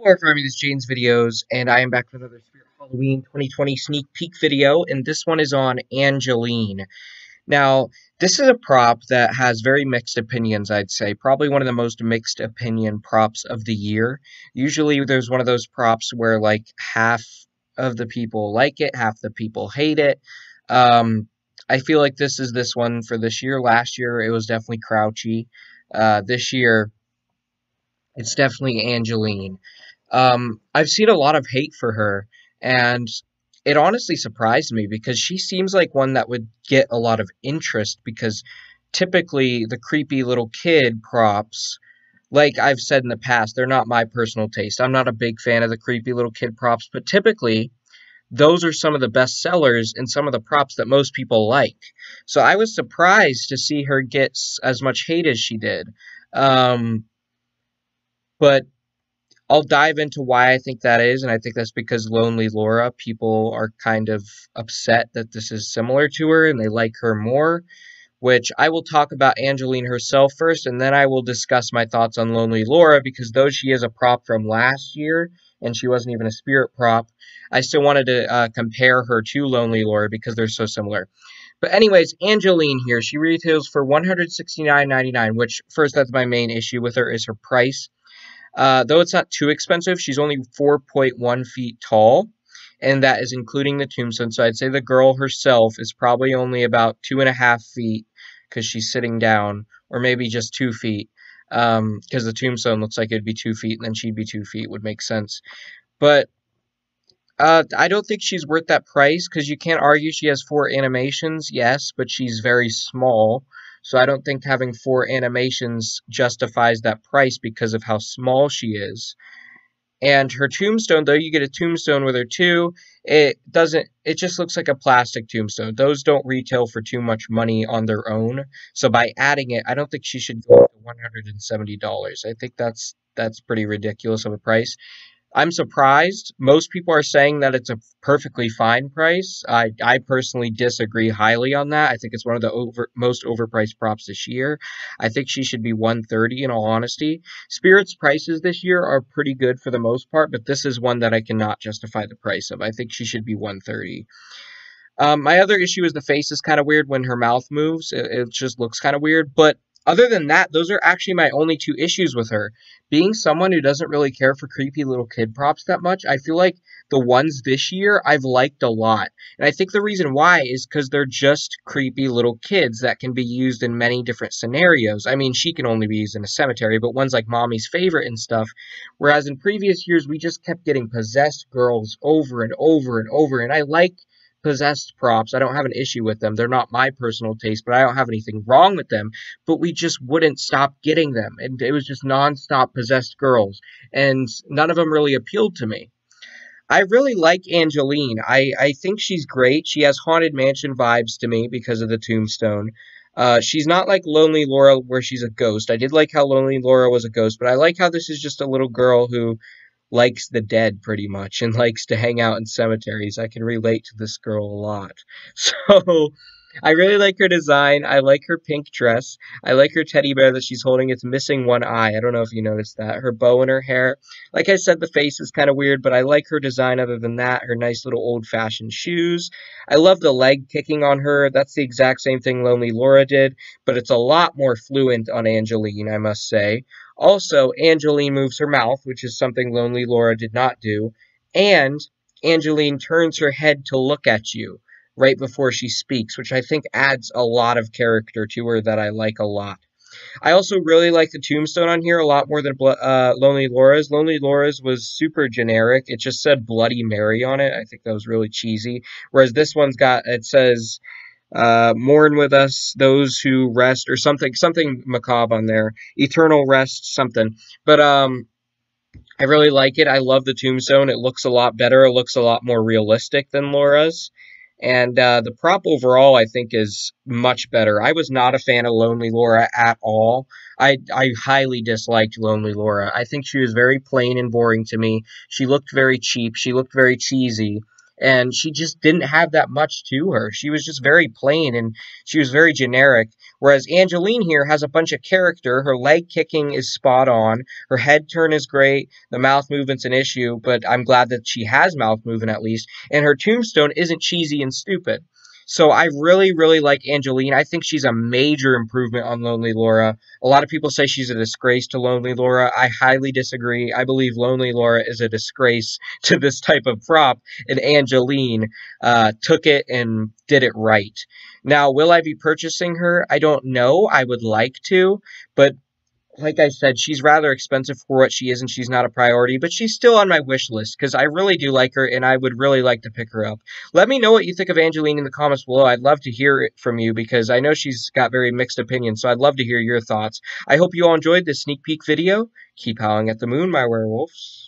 more for This Jane's videos, and I am back with another Spirit Halloween 2020 sneak peek video, and this one is on Angeline. Now, this is a prop that has very mixed opinions, I'd say. Probably one of the most mixed opinion props of the year. Usually there's one of those props where, like, half of the people like it, half the people hate it. I feel like this is this one for this year. Last year, it was definitely Crouchy. This year, it's definitely Angeline. I've seen a lot of hate for her, and it honestly surprised me because she seems like one that would get a lot of interest because typically the creepy little kid props, like I've said in the past, they're not my personal taste. I'm not a big fan of the creepy little kid props, but typically those are some of the best sellers and some of the props that most people like. So I was surprised to see her get as much hate as she did. But I'll dive into why I think that is, and I think that's because Lonely Laura, people are kind of upset that this is similar to her and they like her more, which I will talk about Angeline herself first, and then I will discuss my thoughts on Lonely Laura, because though she is a prop from last year, and she wasn't even a spirit prop, I still wanted to compare her to Lonely Laura because they're so similar. But anyways, Angeline here, she retails for $169.99, which, first, that's my main issue with her, is her price. Though it's not too expensive, she's only 4.1 feet tall, and that is including the tombstone. So I'd say the girl herself is probably only about 2.5 feet because she's sitting down, or maybe just 2 feet, because the tombstone looks like it'd be 2 feet, and then she'd be 2 feet, would make sense. But I don't think she's worth that price because you can't argue she has 4 animations, yes, but she's very small. So I don't think having 4 animations justifies that price because of how small she is. And her tombstone, though you get a tombstone with her too, it just looks like a plastic tombstone. Those don't retail for too much money on their own. So by adding it, I don't think she should go to $170. I think that's pretty ridiculous of a price. I'm surprised. Most people are saying that it's a perfectly fine price. I personally disagree highly on that. I think it's one of the most overpriced props this year. I think she should be $130 in all honesty. Spirit's prices this year are pretty good for the most part, but this is one that I cannot justify the price of. I think she should be $130. My other issue is the face is kind of weird when her mouth moves. It just looks kind of weird, but other than that, those are actually my only 2 issues with her. Being someone who doesn't really care for creepy little kid props that much, I feel like the ones this year I've liked a lot. And I think the reason why is because they're just creepy little kids that can be used in many different scenarios. I mean, she can only be used in a cemetery, but ones like Mommy's Favorite and stuff. Whereas in previous years, we just kept getting possessed girls over and over and over. And I like possessed props. I don't have an issue with them. They're not my personal taste, but I don't have anything wrong with them. But we just wouldn't stop getting them. And it was just non-stop possessed girls. And none of them really appealed to me. I really like Angeline. I think she's great. She has Haunted Mansion vibes to me because of the tombstone. She's not like Lonely Laura where she's a ghost. I did like how Lonely Laura was a ghost, but I like how this is just a little girl who likes the dead pretty much and likes to hang out in cemeteries. I can relate to this girl a lot. So I really like her design. I like her pink dress. I like her teddy bear that she's holding. It's missing one eye. I don't know if you noticed that. Her bow in her hair. Like I said, the face is kind of weird, but I like her design other than that. Her nice little old-fashioned shoes. I love the leg kicking on her. That's the exact same thing Lonely Laura did, but it's a lot more fluent on Angeline, I must say. Also, Angeline moves her mouth, which is something Lonely Laura did not do, and Angeline turns her head to look at you right before she speaks, which I think adds a lot of character to her that I like a lot. I also really like the tombstone on here a lot more than Lonely Laura's. Lonely Laura's was super generic. It just said Bloody Mary on it. I think that was really cheesy. Whereas this one's it says, mourn with us those who rest, or something macabre on there, eternal rest something. But I really like it. I love the tombstone. It looks a lot better. It looks a lot more realistic than Laura's. And the prop overall, I think, is much better. I was not a fan of Lonely Laura at all. I highly disliked Lonely Laura. I think she was very plain and boring to me. She looked very cheap. She looked very cheesy. and she just didn't have that much to her. She was just very plain and she was very generic. Whereas Angeline here has a bunch of character. Her leg kicking is spot on. Her head turn is great. The mouth movement's an issue, but I'm glad that she has mouth movement at least. And her tombstone isn't cheesy and stupid. So I really, really like Angeline. I think she's a major improvement on Lonely Laura. A lot of people say she's a disgrace to Lonely Laura. I highly disagree. I believe Lonely Laura is a disgrace to this type of prop, and Angeline took it and did it right. Now, will I be purchasing her? I don't know. I would like to, but like I said, she's rather expensive for what she is, and she's not a priority, but she's still on my wish list because I really do like her and I would really like to pick her up. Let me know what you think of Angeline in the comments below. I'd love to hear it from you because I know she's got very mixed opinions, so I'd love to hear your thoughts. I hope you all enjoyed this sneak peek video. Keep howling at the moon, my werewolves.